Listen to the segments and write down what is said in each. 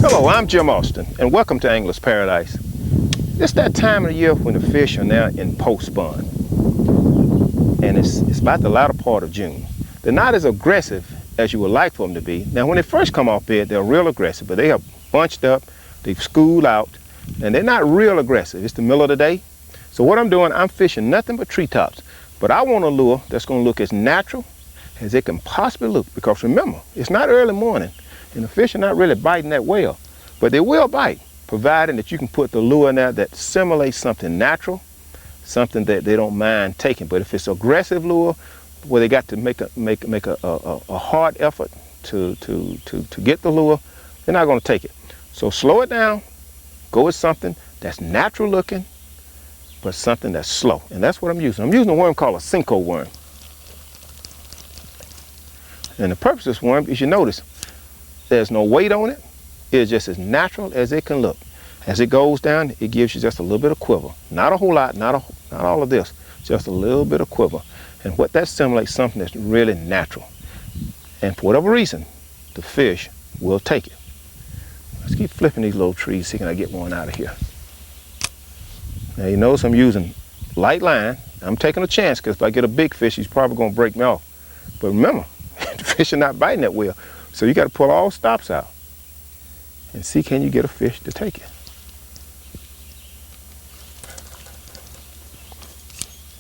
Hello, I'm Jim Austin, and welcome to Angler's Paradise. It's that time of the year when the fish are now in post-spawn, and it's about the latter part of June. They're not as aggressive as you would like for them to be. Now, when they first come off bed, they're real aggressive, but they are bunched up, they've schooled out, and they're not real aggressive. It's the middle of the day. So what I'm doing, I'm fishing nothing but treetops, but I want a lure that's going to look as natural as it can possibly look, because remember, it's not early morning, and the fish are not really biting that well, but they will bite, providing that you can put the lure in there that simulates something natural, something that they don't mind taking. But if it's aggressive lure, where they got to make a hard effort to get the lure, they're not going to take it. So slow it down, go with something that's natural looking, but something that's slow. And that's what I'm using. I'm using a worm called a Senko worm. And the purpose of this worm is, you notice, there's no weight on it. It's just as natural as it can look. As it goes down, it gives you just a little bit of quiver. Not a whole lot, not all of this, just a little bit of quiver. And what that simulates something that's really natural. And for whatever reason, the fish will take it. Let's keep flipping these little trees, see can I get one out of here. Now you notice I'm using light line. I'm taking a chance, because if I get a big fish, he's probably going to break me off. But remember, the fish are not biting that well. So you got to pull all stops out and see can you get a fish to take it.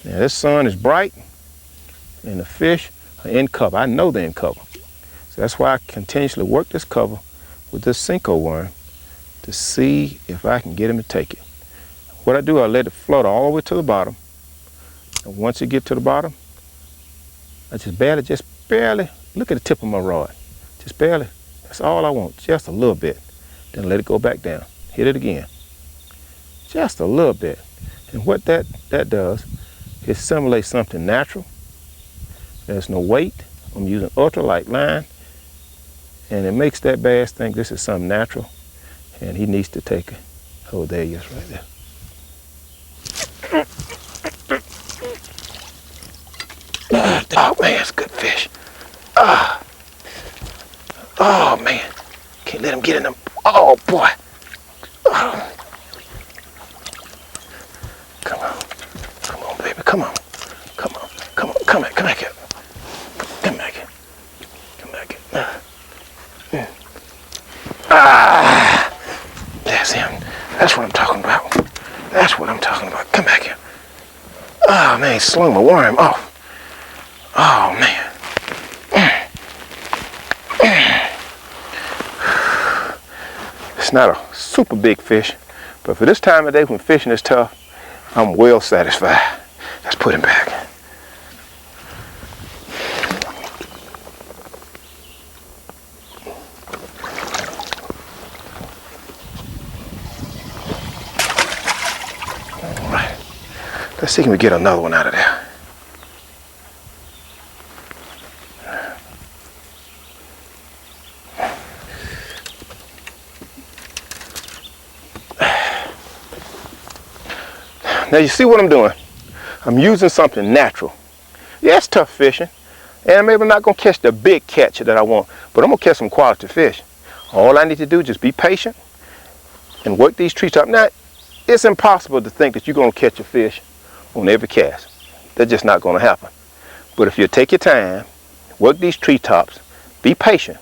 Now this sun is bright and the fish are in cover. I know they're in cover. So that's why I continuously work this cover with this Senko worm to see if I can get him to take it. What I do, I let it float all the way to the bottom. And once it gets to the bottom, I just barely, look at the tip of my rod. Just barely, that's all I want, just a little bit. Then let it go back down, hit it again. Just a little bit. And what that does, it simulates something natural. There's no weight. I'm using ultralight line. And it makes that bass think this is something natural. And he needs to take it. Oh, there he is right there. Oh man, it's a good fish. Oh man, can't let him get in them. Oh boy. Oh. Come on, baby, come on, come back here. Come back here. That's him. That's what I'm talking about. Come back here. Oh man, he slung my worm off. Oh man. It's not a super big fish, but for this time of day when fishing is tough, I'm well satisfied. Let's put him back. All right. Let's see if we get another one out of there. Now you see what I'm doing? I'm using something natural. Yeah, it's tough fishing, and maybe I'm not going to catch the big catch that I want, but I'm going to catch some quality fish. All I need to do is just be patient and work these treetops. Now, it's impossible to think that you're going to catch a fish on every cast. That's just not going to happen. But if you take your time, work these treetops, be patient,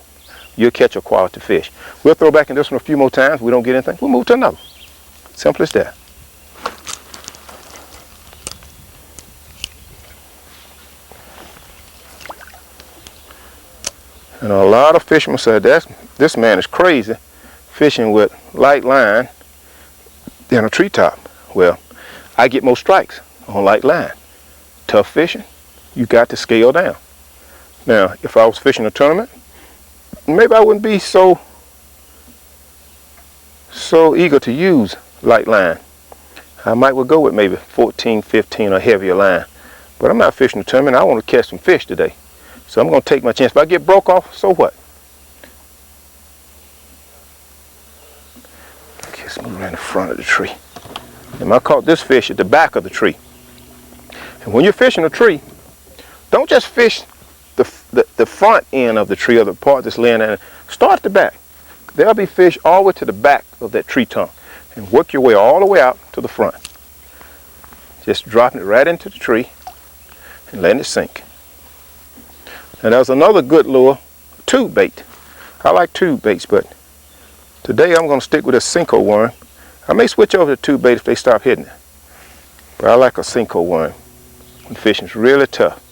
you'll catch a quality fish. We'll throw back in this one a few more times. We don't get anything, we'll move to another. Simple as that. And a lot of fishermen said, this man is crazy fishing with light line in a treetop. Well, I get more strikes on light line. Tough fishing, you got to scale down. Now, if I was fishing a tournament, maybe I wouldn't be so eager to use light line. I might would go with maybe 14, 15 or heavier line. But I'm not fishing a tournament. I want to catch some fish today. So I'm going to take my chance. If I get broke off, so what? Okay, let's move around the front of the tree. And I caught this fish at the back of the tree. And when you're fishing a tree, don't just fish the front end of the tree or the part that's laying in. Start at the back. There'll be fish all the way to the back of that tree trunk. And work your way all the way out to the front. Just dropping it right into the tree and letting it sink. And there's another good lure, tube bait. I like tube baits, but today I'm going to stick with a Senko worm. I may switch over to tube bait if they stop hitting it. But I like a Senko worm when fishing's really tough.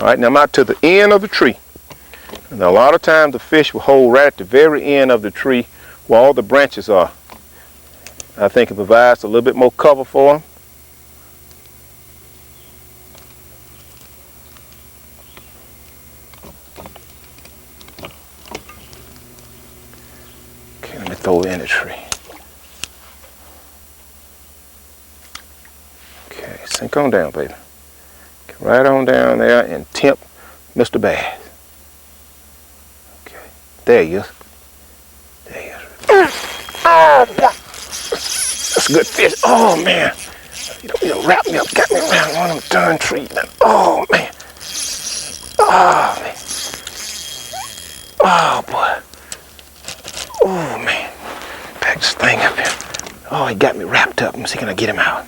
All right, now I'm out to the end of the tree. And a lot of times the fish will hold right at the very end of the tree where all the branches are. I think it provides a little bit more cover for them. Okay, let me throw it in the tree. Okay, sink on down, baby. Get right on down there and tempt Mr. Bass. Okay, there he is. There he is. Oh, that's a good fish. Oh, man. You wrapped me up, got me around one of them darn trees. Oh, man. Oh, man. Oh, boy. Oh, man. Pack this thing up here. Oh, he got me wrapped up. Let me see, can I get him out?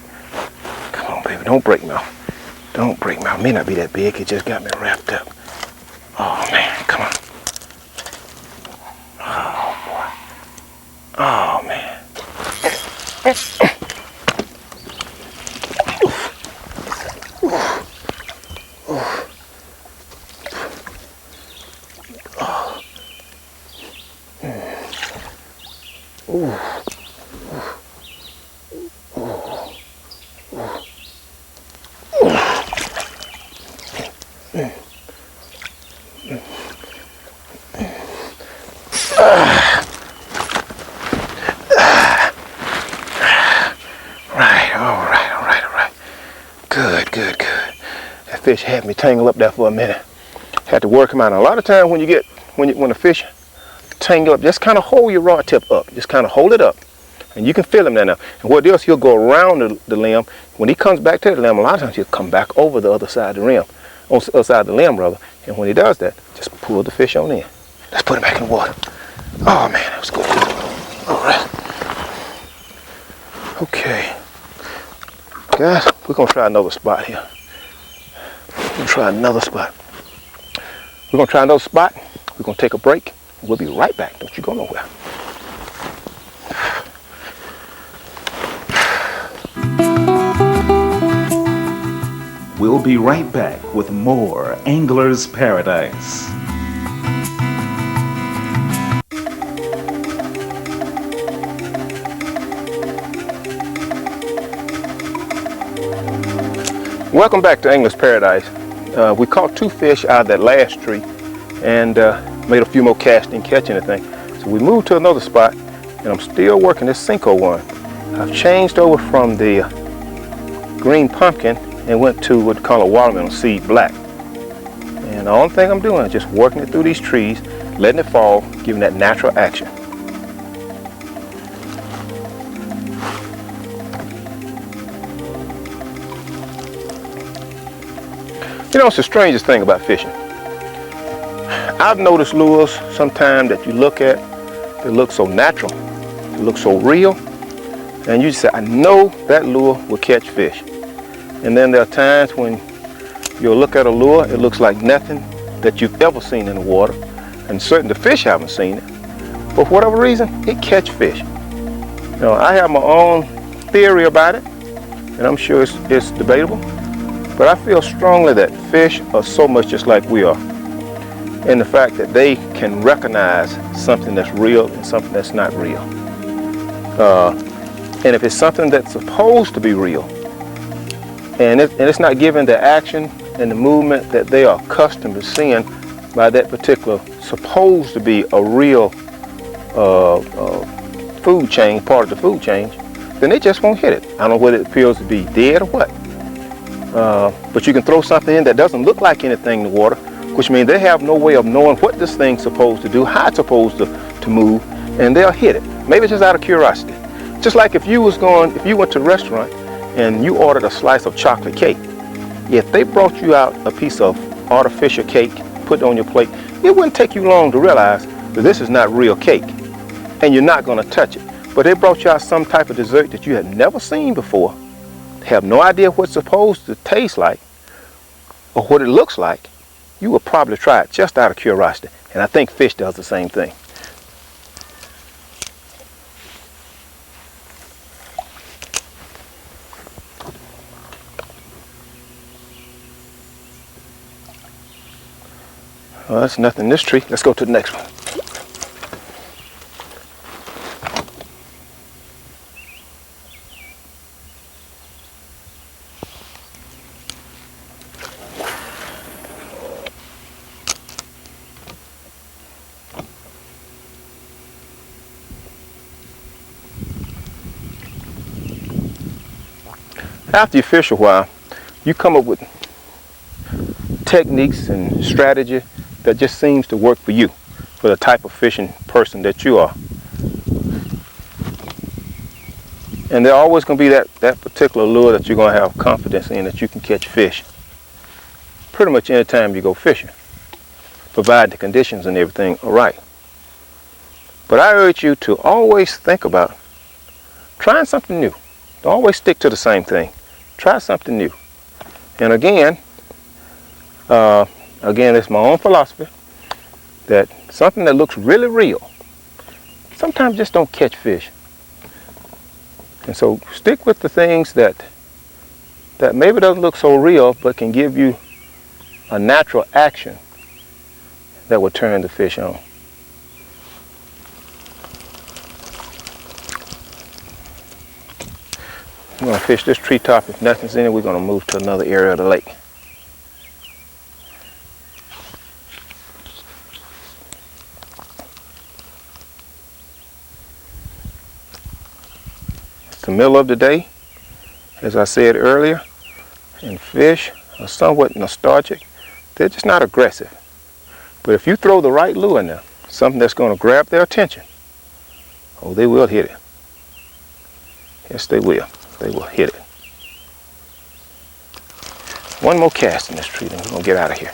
Come on, baby. Don't break me off. Don't break me off. It may not be that big. It just got me wrapped up. Oh, man. Come on. Oh, boy. Oh, man. Good. That fish had me tangled up there for a minute. Had to work him out. And a lot of times when the fish tangle up, just kind of hold your rod tip up. Just kind of hold it up. And you can feel him there now. And what else, he'll go around the limb. When he comes back to the limb, a lot of times he'll come back over the other side of the rim. On the other side of the limb, rather. And when he does that, just pull the fish on in. Let's put him back in the water. Oh, man, that was good. All right. Okay. Guys, we're going to try another spot here. We're going to try another spot. We're going to take a break. We'll be right back. Don't you go nowhere. We'll be right back with more Angler's Paradise. Welcome back to Angler's Paradise. We caught 2 fish out of that last tree and made a few more casts, didn't catch anything. So we moved to another spot and I'm still working this Senko one. I've changed over from the green pumpkin and went to what they call a watermelon seed black. And the only thing I'm doing is just working it through these trees, letting it fall, giving that natural action. You know, it's the strangest thing about fishing. I've noticed lures sometimes that you look at, they look so natural, they look so real, and you just say, I know that lure will catch fish. And then there are times when you'll look at a lure, it looks like nothing that you've ever seen in the water, and certainly the fish haven't seen it. But for whatever reason, it catch fish. Now, I have my own theory about it, and I'm sure it's debatable, but I feel strongly that fish are so much just like we are, in the fact that they can recognize something that's real and something that's not real. And if it's something that's supposed to be real, and it's not given the action and the movement that they are accustomed to seeing by that particular supposed to be a real food chain, part of the food chain, then they just won't hit it. I don't know whether it appears to be dead or what. But you can throw something in that doesn't look like anything in the water, which means they have no way of knowing what this thing's supposed to do, how it's supposed to move, and they'll hit it. Maybe just out of curiosity. Just like if you went to a restaurant and you ordered a slice of chocolate cake, if they brought you out a piece of artificial cake, put it on your plate, it wouldn't take you long to realize that this is not real cake, and you're not going to touch it. But they brought you out some type of dessert that you had never seen before, have no idea what it's supposed to taste like or what it looks like, you would probably try it just out of curiosity. And I think fish does the same thing. Well, that's nothing in this tree. Let's go to the next one. After you fish a while, you come up with techniques and strategy that just seems to work for you, for the type of fishing person that you are. And there's always going to be that particular lure that you're going to have confidence in, that you can catch fish pretty much any time you go fishing, provided the conditions and everything are right. But I urge you to always think about trying something new. Don't always stick to the same thing. Try something new. And again, it's my own philosophy that something that looks really real sometimes just don't catch fish. And so stick with the things that maybe doesn't look so real but can give you a natural action that will turn the fish on. We're going to fish this treetop. If nothing's in it, we're going to move to another area of the lake. It's the middle of the day, as I said earlier, and fish are somewhat nostalgic. They're just not aggressive. But if you throw the right lure in there, something that's going to grab their attention, oh, they will hit it. Yes, they will. They will hit it. One more cast in this tree, then we're going to get out of here.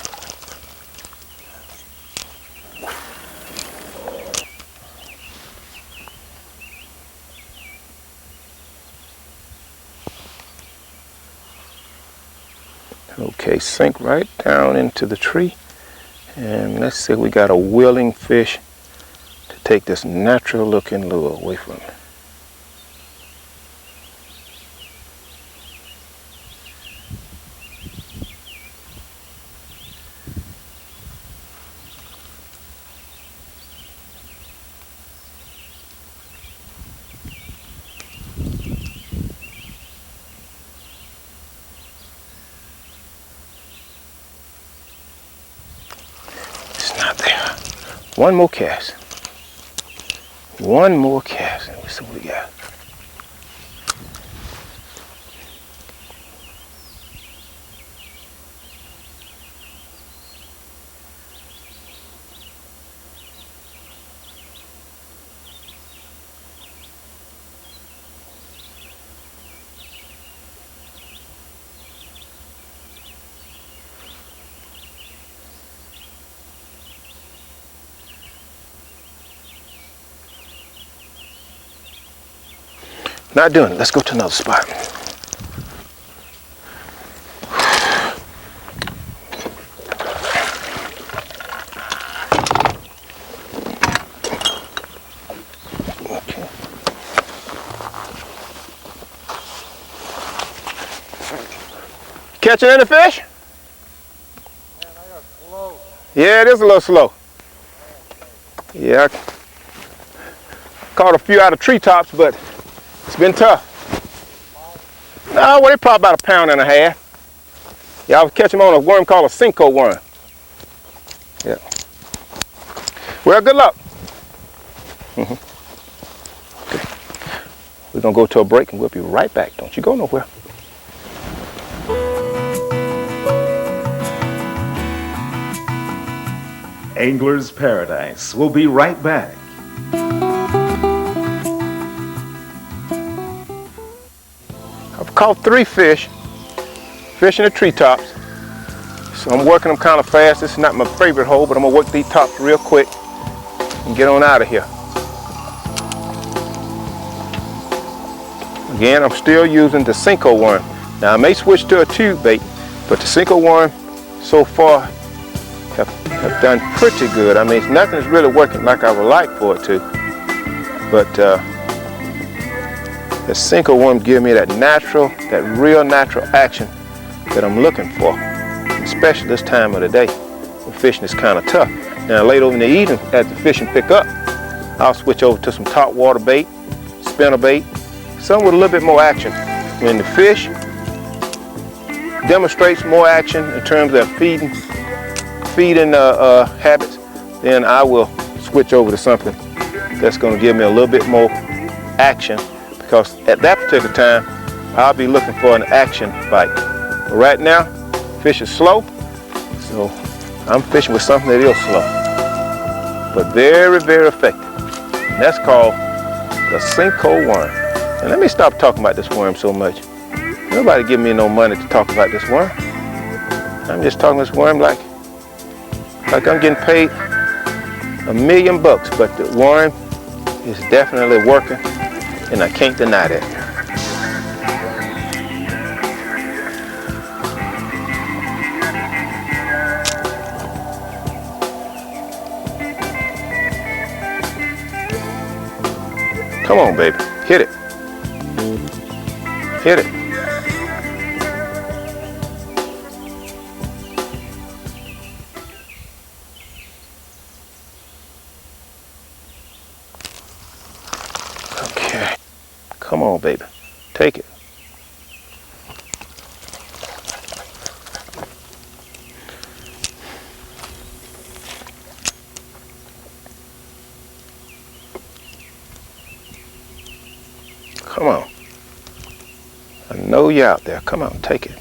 Okay, sink right down into the tree. And let's see, we got a willing fish to take this natural looking lure away from it. One more cast. One more cast. And we see what we got. Not doing it. Let's go to another spot. Okay. catching any fish? Yeah, it is a little slow. Yeah, I caught a few out of treetops, but it's been tough. No, well, they probably about 1.5 pounds. Yeah, I was catching them on a worm called a Senko worm. Yeah. Well, good luck. Okay. We're gonna go to a break and we'll be right back. Don't you go nowhere. Angler's Paradise. We'll be right back. I've caught 3 fish in the treetops. So I'm working them kind of fast. This is not my favorite hole, but I'm gonna work these tops real quick and get on out of here. Again, I'm still using the Senko worm. Now I may switch to a tube bait, but the Senko worm so far have done pretty good. I mean, nothing's really working like I would like for it to, but the Senko worm gives me that real natural action that I'm looking for, especially this time of the day when fishing is kind of tough. Now late over in the evening, as the fishing pick up, I'll switch over to some top water bait, spinner bait, some with a little bit more action. When the fish demonstrates more action in terms of feeding habits, then I will switch over to something that's going to give me a little bit more action, because at that particular time I'll be looking for an action bite. But right now, fish is slow, so I'm fishing with something that is slow, but very, very effective. And that's called the Senko worm. And let me stop talking about this worm so much. Nobody give me no money to talk about this worm. I'm just talking this worm like I'm getting paid $1 million, but the worm is definitely working, and I can't deny that. Come on, baby, hit it. Hit it. Okay. Come on, baby. Take it. Come on. I know you're out there. Come on, take it.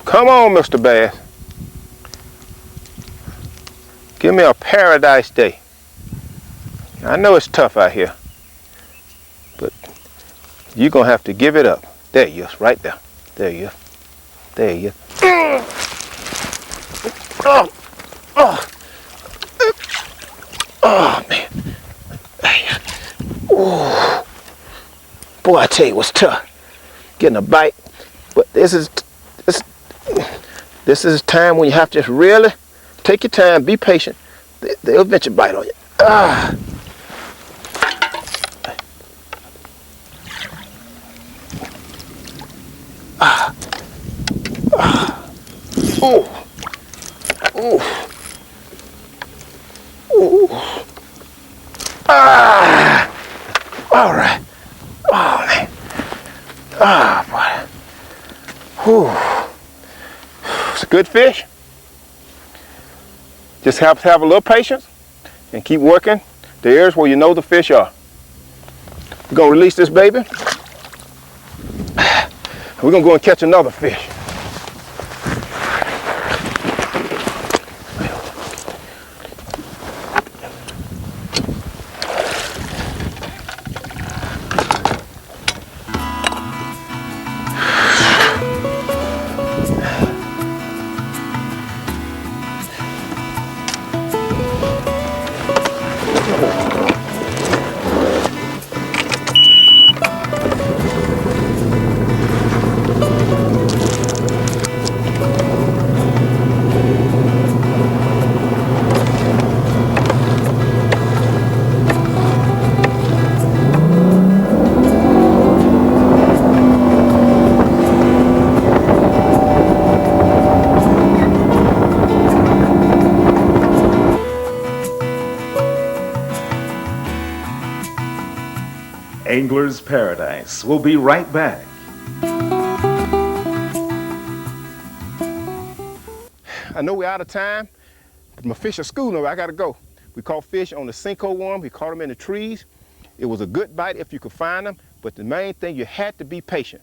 Come on, Mr. Bass. Give me a paradise day. I know it's tough out here, but you're going to have to give it up. There you is, right there. There you is. There you is. Oh, oh, oh, man. Oh, boy, I tell you what's tough. Getting a bite, but this is a time when you have to just really take your time, be patient. They'll eventually bite on you. Ah. Ah. Ah. Ooh. Ooh. Ooh. Ah. All right. Oh, man. Ah, boy. Whew. It's a good fish. Just have to have a little patience and keep working the areas where you know the fish are. We're going to release this baby. We're going to go and catch another fish. Angler's Paradise. We'll be right back. I know we're out of time, but my fish are schooling. I gotta go. We caught fish on the Cinco worm. We caught them in the trees. It was a good bite if you could find them, but the main thing, you had to be patient.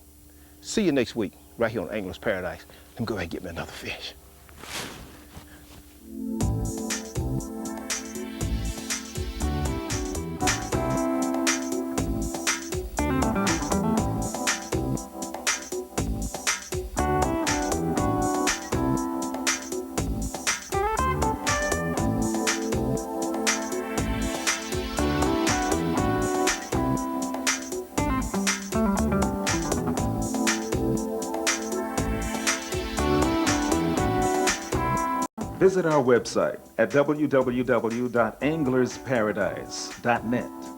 See you next week, right here on Angler's Paradise. Let me go ahead and get me another fish. Visit our website at www.anglersparadise.net.